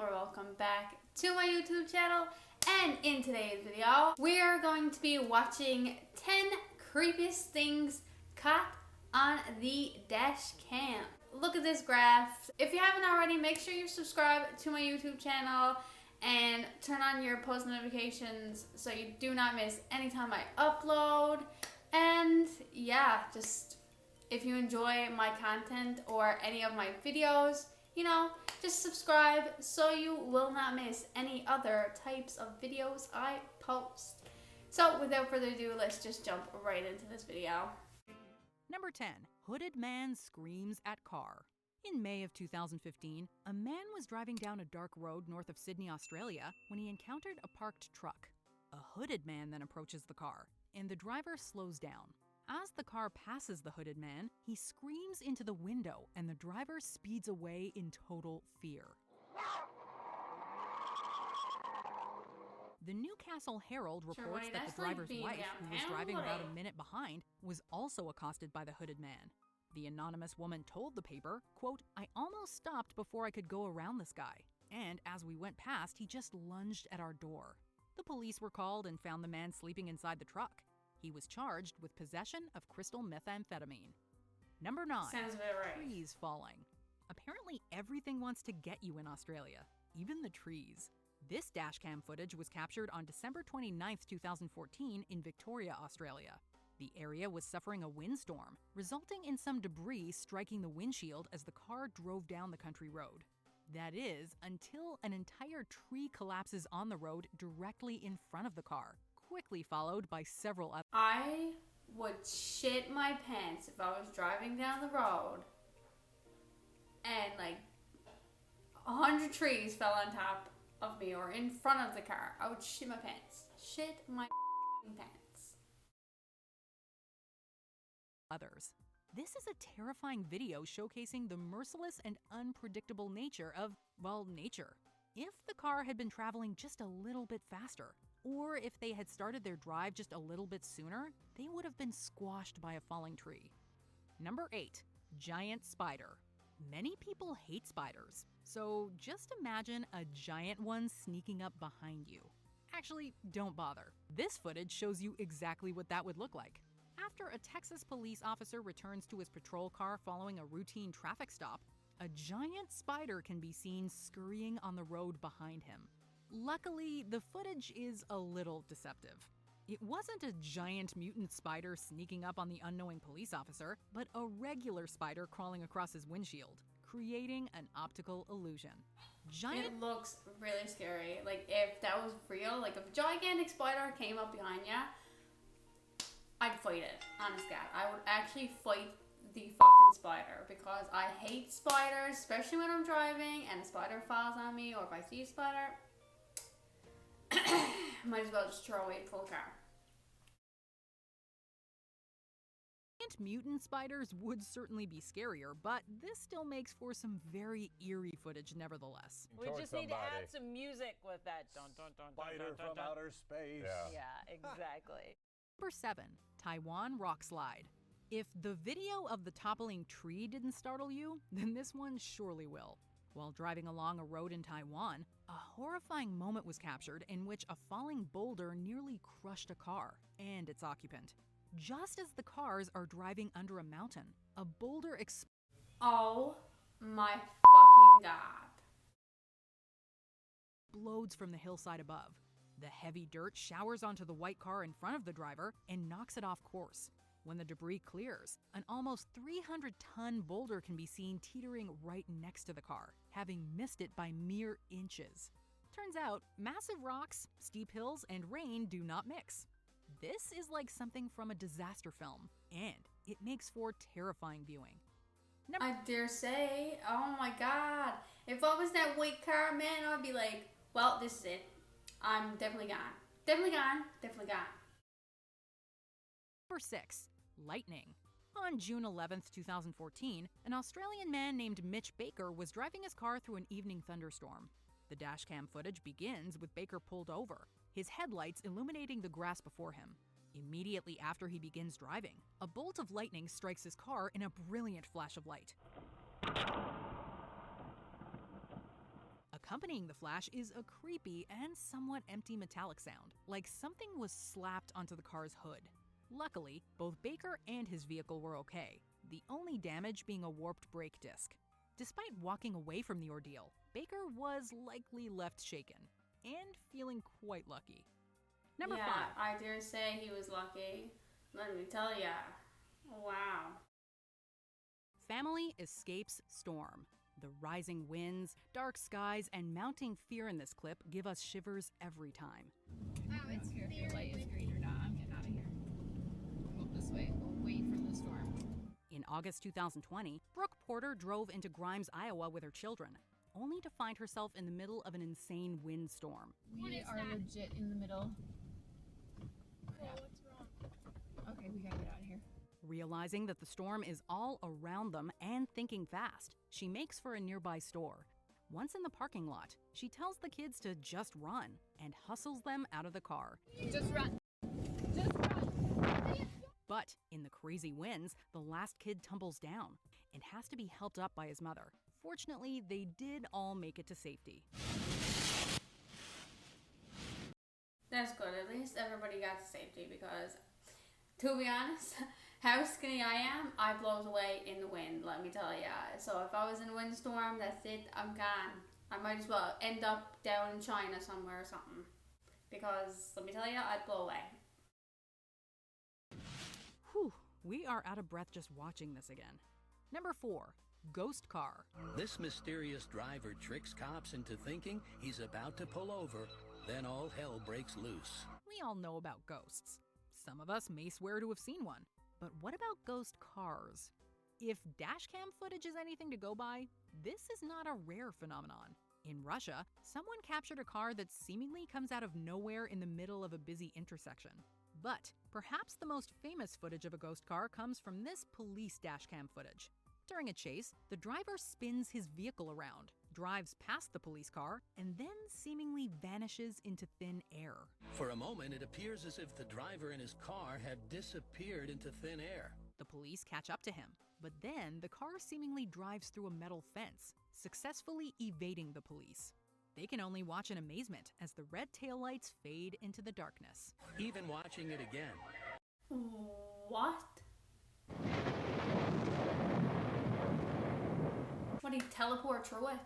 or welcome back to my YouTube channel. And in today's video, we are going to be watching 10 creepiest things caught on the dash cam. Look at this graph. If you haven't already, make sure you subscribe to my YouTube channel and turn on your post notifications so you do not miss any time I upload. And yeah, just if you enjoy my content or any of my videos, you know, just subscribe so you will not miss any other types of videos I post. So without further ado, let's just jump right into this video. Number 10. Hooded man screams at car. In May of 2015, a man was driving down a dark road north of Sydney, Australia, when he encountered a parked truck. A hooded man then approaches the car, and the driver slows down. As the car passes the hooded man, he screams into the window, and the driver speeds away in total fear. The Newcastle Herald reports that the driver's wife, who was driving about a minute behind, was also accosted by the hooded man. The anonymous woman told the paper, quote, "I almost stopped before I could go around this guy, and as we went past, he just lunged at our door." The police were called and found the man sleeping inside the truck. He was charged with possession of crystal methamphetamine. Number 9. Sounds about right. Trees falling. Apparently everything wants to get you in Australia, even the trees. This dashcam footage was captured on December 29, 2014 in Victoria, Australia. The area was suffering a windstorm, resulting in some debris striking the windshield as the car drove down the country road. That is, until an entire tree collapses on the road directly in front of the car, quickly followed by several others. I would shit my pants if I was driving down the road and like 100 trees fell on top of me or in front of the car. I would shit my pants. Shit my pants. Others. This is a terrifying video showcasing the merciless and unpredictable nature of, well, nature. If the car had been traveling just a little bit faster, or if they had started their drive just a little bit sooner, they would have been squashed by a falling tree. Number 8. Giant spider. Many people hate spiders, so just imagine a giant one sneaking up behind you. Actually, don't bother. This footage shows you exactly what that would look like. After a Texas police officer returns to his patrol car following a routine traffic stop, a giant spider can be seen scurrying on the road behind him. Luckily, the footage is a little deceptive. It wasn't a giant mutant spider sneaking up on the unknowing police officer, but a regular spider crawling across his windshield, creating an optical illusion. It looks really scary. Like, if that was real, like if a gigantic spider came up behind you, I'd fight it, honest God. I would actually fight the fucking spider because I hate spiders, especially when I'm driving and a spider falls on me, or if I see a spider, might as well just throw away the full car. Mutant spiders would certainly be scarier, but this still makes for some very eerie footage nevertheless. We just need to add some music with that. Dun, dun, dun, Spider dun, dun, from dun. outer space. Yeah, exactly. Number 7. Taiwan Rockslide. If the video of the toppling tree didn't startle you, then this one surely will. While driving along a road in Taiwan, a horrifying moment was captured in which a falling boulder nearly crushed a car and its occupant. Just as the cars are driving under a mountain, a boulder Oh my fucking God. explodes from the hillside above. The heavy dirt showers onto the white car in front of the driver and knocks it off course. When the debris clears, an almost 300-ton boulder can be seen teetering right next to the car, having missed it by mere inches. Turns out, massive rocks, steep hills, and rain do not mix. This is like something from a disaster film, and it makes for terrifying viewing. I dare say, oh my God. If I was that white car, man, I'd be like, well, this is it. I'm definitely gone. Definitely gone. Definitely gone. Number 6. Lightning. On June 11, 2014, an Australian man named Mitch Baker was driving his car through an evening thunderstorm. The dashcam footage begins with Baker pulled over, his headlights illuminating the grass before him. Immediately after he begins driving, a bolt of lightning strikes his car in a brilliant flash of light. A Accompanying the flash is a creepy and somewhat empty metallic sound, like something was slapped onto the car's hood. Luckily, both Baker and his vehicle were okay, the only damage being a warped brake disc. Despite walking away from the ordeal, Baker was likely left shaken and feeling quite lucky. Number 5. I dare say he was lucky. Let me tell ya. Wow. Family escapes storm. The rising winds, dark skies, and mounting fear in this clip give us shivers every time. I don't care if your light is green or not. I'm getting out of here. Go this way, away from the storm. In August 2020, Brooke Porter drove into Grimes, Iowa with her children, only to find herself in the middle of an insane windstorm. We are legit in the middle. Crap. What's wrong? Okay, we gotta get out of here. Realizing that the storm is all around them and thinking fast, she makes for a nearby store. Once in the parking lot, she tells the kids to just run and hustles them out of the car. Just run. Just run. But in the crazy winds, the last kid tumbles down and has to be helped up by his mother. Fortunately, they did all make it to safety. That's good. At least everybody got to safety because, to be honest, how skinny I am, I blows away in the wind, let me tell ya. So if I was in a windstorm, that's it, I'm gone. I might as well end up down in China somewhere or something. Because, let me tell ya, I'd blow away. Whew, we are out of breath just watching this again. Number 4, ghost car. This mysterious driver tricks cops into thinking he's about to pull over, then all hell breaks loose. We all know about ghosts. Some of us may swear to have seen one. But what about ghost cars? If dashcam footage is anything to go by, this is not a rare phenomenon. In Russia, someone captured a car that seemingly comes out of nowhere in the middle of a busy intersection. But perhaps the most famous footage of a ghost car comes from this police dashcam footage. During a chase, the driver spins his vehicle around, drives past the police car, and then seemingly vanishes into thin air. For a moment, it appears as if the driver and his car have disappeared into thin air. The police catch up to him, but then the car seemingly drives through a metal fence, successfully evading the police. They can only watch in amazement as the red taillights fade into the darkness. Even watching it again. What? What, he teleport through it?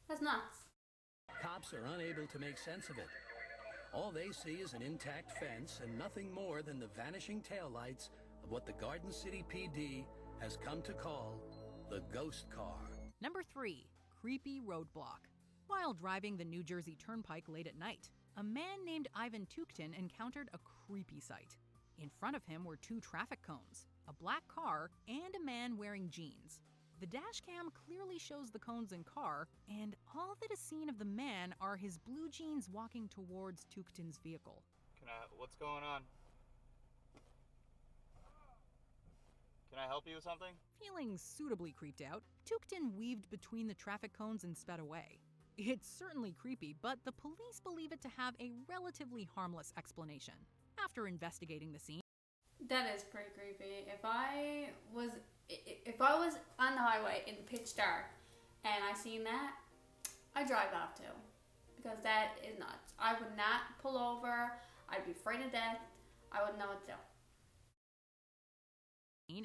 That's nuts. Cops are unable to make sense of it. All they see is an intact fence and nothing more than the vanishing taillights of what the Garden City PD has come to call the ghost car. Number 3, creepy roadblock. While driving the New Jersey Turnpike late at night, a man named Ivan Tuktin encountered a creepy sight. In front of him were 2 traffic cones, a black car, and a man wearing jeans. The dashcam clearly shows the cones and car, and all that is seen of the man are his blue jeans walking towards Tuktin's vehicle. What's going on? Can I help you with something? Feeling suitably creeped out, Tuktin weaved between the traffic cones and sped away. It's certainly creepy, but the police believe it to have a relatively harmless explanation. After investigating the scene, That is pretty creepy. If I was on the highway in pitch dark and I seen that, I'd drive off too. Because that is nuts. I would not pull over. I'd be afraid of death. I wouldn't know what to do.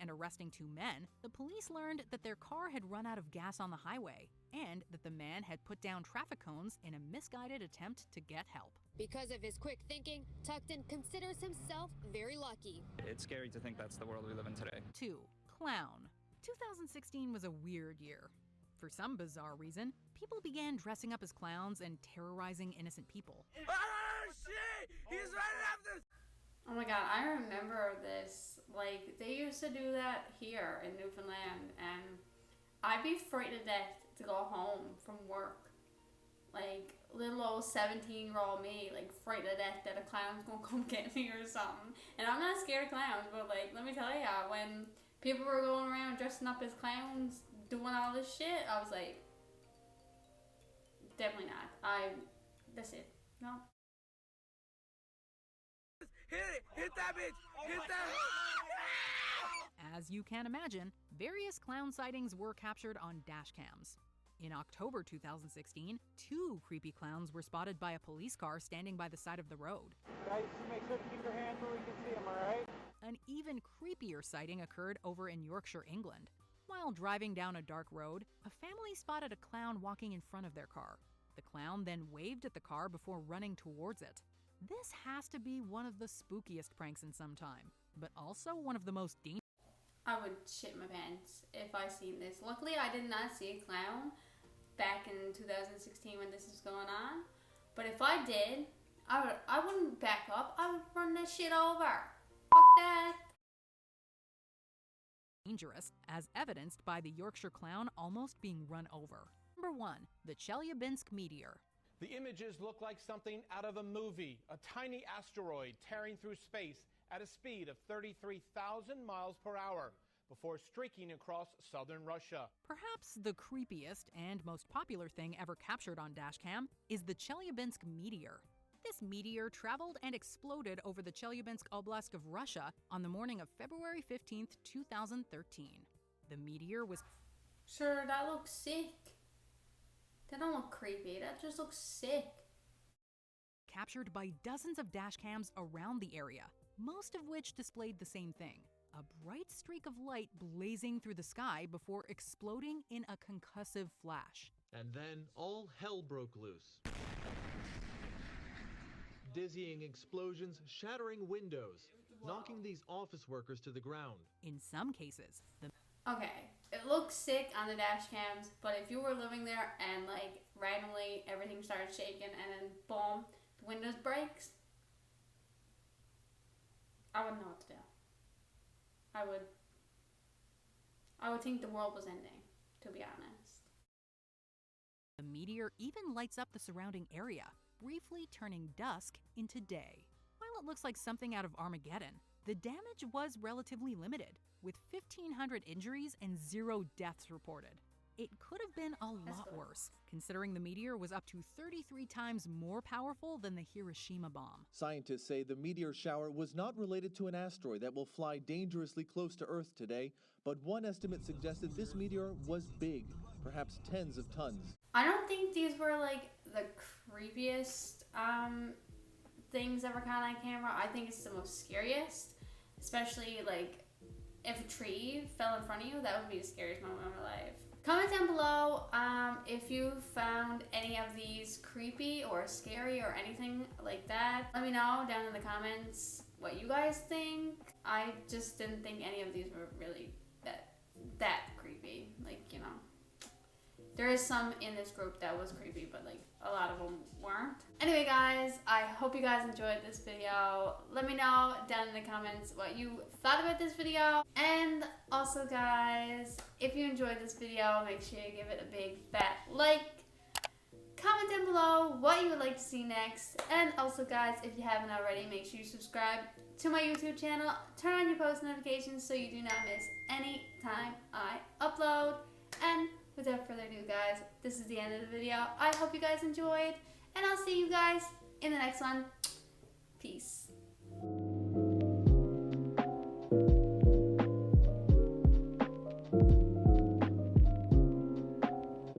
and arresting 2 men, the police learned that their car had run out of gas on the highway and that the man had put down traffic cones in a misguided attempt to get help. Because of his quick thinking, Tuktin considers himself very lucky. It's scary to think that's the world we live in today. 2. Clown. 2016 was a weird year. For some bizarre reason, people began dressing up as clowns and terrorizing innocent people. Oh shit! He's running after us! Oh my god, I remember this. Like, they used to do that here in Newfoundland, and I'd be afraid to death to go home from work. Like, little old 17-year-old me, like, afraid to death that a clown's gonna come get me or something. And I'm not scared of clowns, but, like, let me tell ya, when people were going around dressing up as clowns, doing all this shit, I was like, definitely not. That's it. No. Hit it! Hit that bitch! Hit that! As you can imagine, various clown sightings were captured on dash cams. In October 2016, 2 creepy clowns were spotted by a police car standing by the side of the road. Guys, just make sure to keep your hands where we can see them, alright? An even creepier sighting occurred over in Yorkshire, England. While driving down a dark road, a family spotted a clown walking in front of their car. The clown then waved at the car before running towards it. This has to be one of the spookiest pranks in some time, but also one of the most dangerous. I would shit my pants if I seen this. Luckily, I did not see a clown back in 2016 when this was going on. But if I did, I wouldn't back up. I would run that shit over. Fuck that. Dangerous, as evidenced by the Yorkshire clown almost being run over. Number 1, the Chelyabinsk Meteor. The images look like something out of a movie, a tiny asteroid tearing through space at a speed of 33,000 miles per hour before streaking across southern Russia. Perhaps the creepiest and most popular thing ever captured on dashcam is the Chelyabinsk Meteor. This meteor traveled and exploded over the Chelyabinsk Oblast of Russia on the morning of February 15th, 2013. The meteor was... Sure, that looks sick. That don't look creepy, that just looks sick. Captured by dozens of dashcams around the area, most of which displayed the same thing. A bright streak of light blazing through the sky before exploding in a concussive flash. And then all hell broke loose. Dizzying explosions shattering windows, knocking these office workers to the ground. In some cases, Okay, it looks sick on the dash cams, but if you were living there and like randomly everything started shaking and then boom, the windows breaks, I wouldn't know what to do. I would think the world was ending, to be honest. The meteor even lights up the surrounding area, briefly turning dusk into day. While it looks like something out of Armageddon, the damage was relatively limited, with 1,500 injuries and 0 deaths reported. It could have been a lot worse, considering the meteor was up to 33 times more powerful than the Hiroshima bomb. Scientists say the meteor shower was not related to an asteroid that will fly dangerously close to Earth today, but one estimate suggested this meteor was big, perhaps tens of tons. I don't think these were like the creepiest things ever caught on camera. I think it's the most scariest, especially like if a tree fell in front of you. That would be the scariest moment of my life. Comment down below if you found any of these creepy or scary or anything like that. Let me know down in the comments what you guys think. I just didn't think any of these were really that creepy. Like, you know, there is some in this group that was creepy, but like a lot of them weren't. Anyway guys, I hope you guys enjoyed this video. Let me know down in the comments what you thought about this video. And also guys, if you enjoyed this video, make sure you give it a big fat like. Comment down below what you would like to see next. And also guys, if you haven't already, make sure you subscribe to my YouTube channel. Turn on your post notifications so you do not miss any time I upload. And without further ado guys, this is the end of the video. I hope you guys enjoyed, and I'll see you guys in the next one. Peace.